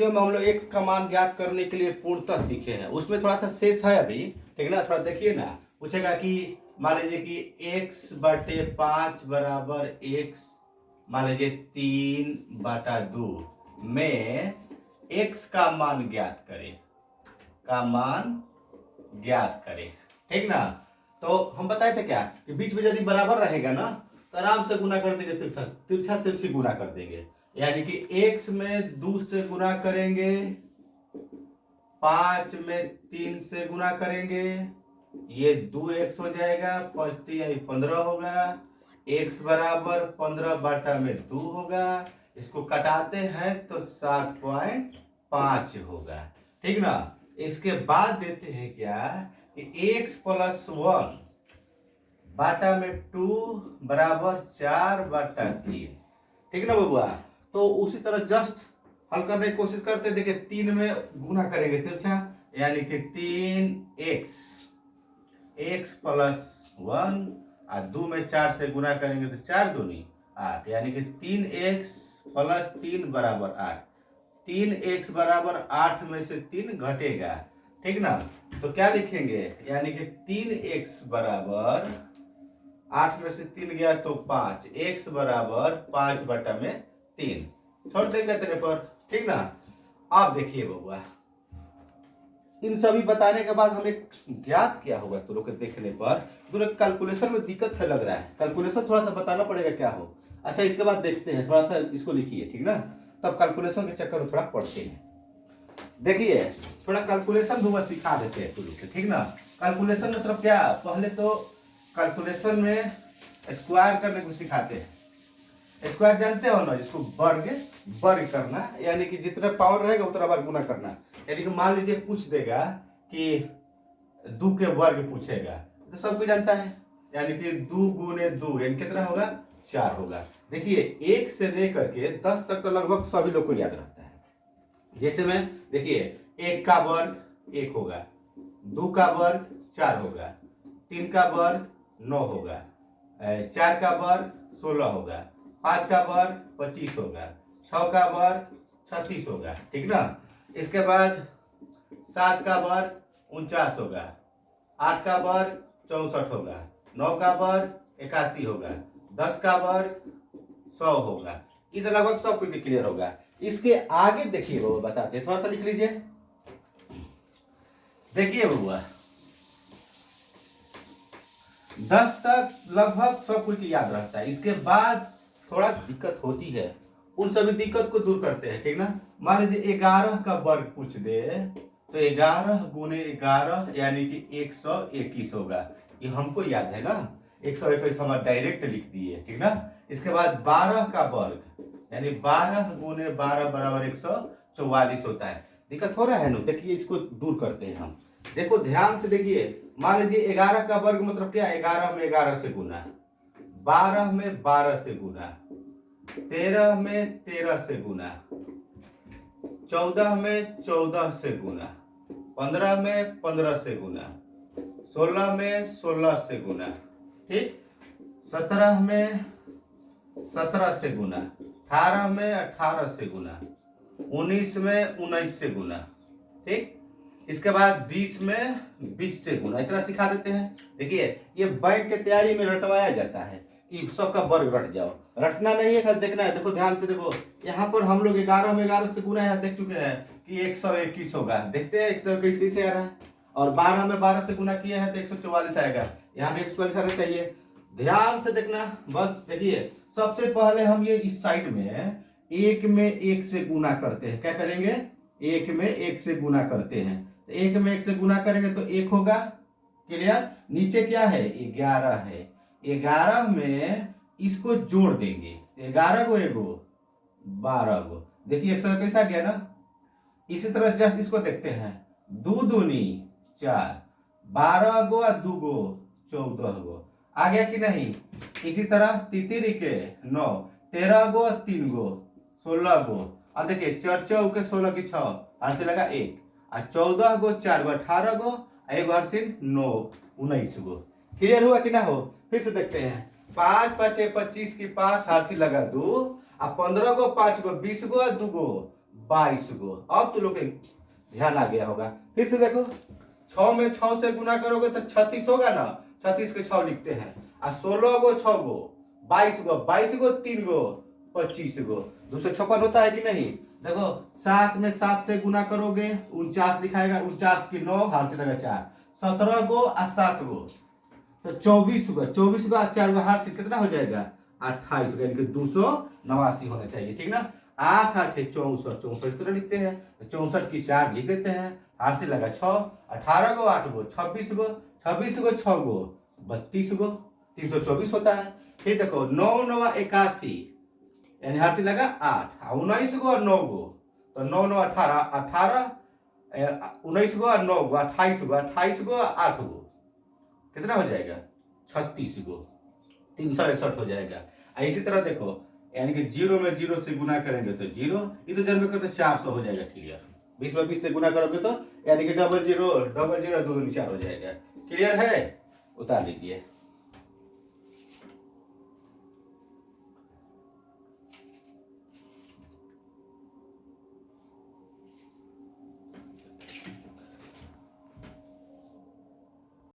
Video में हम लोग x का मान ज्ञात करने के लिए पूर्णतः सीखे हैं। उसमें थोड़ा सा शेष है अभी, ठीक ना। थोड़ा देखिए ना, पूछेगा कि मान लीजिए कि x/5 बराबर x मान लीजिए 3/2 में x का मान ज्ञात करें, ठीक ना। तो हम बताए थे क्या कि बीच में यदि बराबर रहेगा ना तो आराम से गुना कर देंगे, तिरछा तिरछी गुना कर देंगे। यानी कि x में 2 से गुना करेंगे, 5 में 3 से गुना करेंगे, ये 2x हो जाएगा, 5 3 15 होगा, x बराबर 15/2 होगा। इसको कटाते हैं तो 7.5 होगा, ठीक ना। इसके बाद देते हैं क्या कि x + 1 बाटा में 2 बराबर 4/3, ठीक ना बबुआ। तो उसी तरह जस्ट हल करने की कोशिश करते हैं। देखिए 3 में गुना करेंगे तिरछा, यानी कि 3x + 1 और 2 में 4 से गुना करेंगे तो 4 दूनी 8, यानी कि 3x + 3 बराबर 8। 3x बराबर 8 में से 3 घटेगा, ठीक ना। तो क्या लिखेंगे, यानी कि 3x बराबर 8 में से 3 गया तो 5, x बराबर 5/3 छोड़ देंगे तेरे पर, ठीक ना। आप देखिए बबुआ, इन सभी बताने के बाद हमें ज्ञात क्या होगा तुम लोग के देखने पर। तुम लोग कैलकुलेशन में दिक्कत है लग रहा है, कैलकुलेशन थोड़ा सा बताना पड़ेगा क्या हो। अच्छा इसके बाद देखते हैं, थोड़ा सा इसको लिखिए, ठीक ना। तब कैलकुलेशन के चक्कर में थोड़ा पढ़ते हैं। देखिए थोड़ा कैलकुलेशन भी सिखा देते हैं तुम लोग के, ठीक ना। कैलकुलेशन मतलब क्या, पहले तो कैलकुलेशन में स्क्वायर करने को सिखाते हैं। स्क्वायर जानते हो ना, इसको वर्ग करना, यानी कि जितना पावर रहेगा उतना बार गुना करना। यानी कि मान लीजिए पूछ देगा कि 2 के वर्ग पूछेगा तो सब कुछ जानता है, यानी कि 2 × 2 यानी कितना होगा, 4 होगा। देखिए 1 से लेकर के 10 तक तो लगभग सभी लोग को याद रहता है। जैसे में देखिए 1 का वर्ग 1 होगा, 2 का वर्ग 4 होगा, 3 का वर्ग 9 होगा, 4 का वर्ग 16 होगा, 5 का वर्ग 25 होगा, 6 का वर्ग 36 होगा, ठीक ना। इसके बाद 7 का वर्ग 49 होगा, 8 का वर्ग 64 होगा, 9 का वर्ग 81 होगा, 10 का वर्ग 100 होगा। इधर लगभग सब कुछ क्लियर होगा। इसके आगे देखिए वो बताते हैं, थोड़ा सा लिख लीजिए। देखिए बबुआ 10 तक लगभग सब कुछ याद रहता है। इसके बाद थोड़ा दिक्कत होती है, उन सभी दिक्कत को दूर करते हैं, ठीक ना। मान लीजिए 11 का वर्ग पूछ दे तो 11 × 11 यानी कि 121 होगा। ये हमको याद है ना, 121 हम डायरेक्ट लिख दिए, ठीक ना। इसके बाद 12 का वर्ग यानी 12 × 12 बराबर 144 होता है। दिक्कत हो रहा है ना, देखिए इसको दूर करते हैं हम। देखो ध्यान से देखिए, मान लीजिए 11 का वर्ग मतलब क्या, 11 में 11 से गुना, 12 में 12 से गुना, 13 में 13 से गुना, 14 में 14 से गुना, 15 में 15 से गुना, 16 में 16 से गुना, ठीक, 17 में 17 से गुना, 18 में 18 से गुना, 19 में 19 से गुना, ठीक। इसके बाद 20 में 20 से गुना, इतना सिखा देते हैं। देखिए ये बैंक के तैयारी में रटवाया जाता है कि सबका वर्ग रट जाओ, रटना नहीं है, खाली देखना है। देखो ध्यान से देखो, यहाँ पर हम लोग 11 में 11 से गुना यहाँ देख चुके हैं कि 121 होगा। देखते हैं 121 कैसे आ रहा है, और 12 में 12 से गुना किया है तो 144 आएगा। यहाँ भी 144 आना चाहिए, ध्यान से देखना। बस देखिए सबसे पहले हम ये इस साइड में 1 में 1 से गुना करते हैं। क्या करेंगे, 1 में 1 से गुना करते हैं। 1 में 1 से गुना करेंगे तो 1 होगा, क्लियर। नीचे क्या है, 11 है, 11 में इसको जोड़ देंगे, 11 को एगो 12 गो। देखिए 121 आ गया ना। इसी तरह जस्ट इसको देखते हैं, 2 दूनी 4, 12 गो और 2 गो 14 गो, आ गया कि नहीं। इसी तरह तितिरी के 9, 13 गो और 3 गो 16 गो। अब देखिए 4 चौके 16 की 6 हर्ष लगा 1, और 14 गो 4 गो 18 गो, एक हर्षिन 9 19 गो। क्लियर हुआ कि ना हो। फिर से देखते हैं, 5 5 25 की 5 हर्षि लगा 2, और 15 गो 5 गो 20 गो और 2 गो 22 गो। अब तो लोग के ध्यान आ गया होगा। फिर से देखो 6 में 6 से गुना करोगे तो 36 होगा ना, 36 के 6 लिखते हैं। और 16 गो 6 गो 22 गो, 22 गो 3 गो 25 गो, 256 होता है कि नहीं। देखो 7 में 7 से गुना करोगे 49 लिखाएगा, 49 की 9 हार से लगा 4, 17 गो और 7 गो तो 24 गो, 24 गो और 4 गो हार से कितना हो जाएगा 28 गो, यानी कि 289 होना चाहिए, ठीक ना। 8 8 है 64, 64 इस तरह लिखते हैं, 64 की 4 लिख देते हैं, हार से लगा 6, 18 गो 8 गो 26 गो, 26 गो 6 गो 32 गो, 324 होता है। फिर देखो 9 9 81 यानी हार से लगा 8, 19 गो और 9 गो तो 9 9 18, 18 19 गो और 9 गो 28 गो, 28 गो 8 गो कितना हो जाएगा 36 गो, 361 हो जाएगा। इसी तरह देखो यानी कि 0 में 0 से गुना करेंगे तो 0, ये तो जन्म करते 400 हो जाएगा क्लियर। 20 में 20 से गुना करोगे तो यानी कि 00 00 2 4 हो जाएगा। क्लियर है, उतार लीजिए।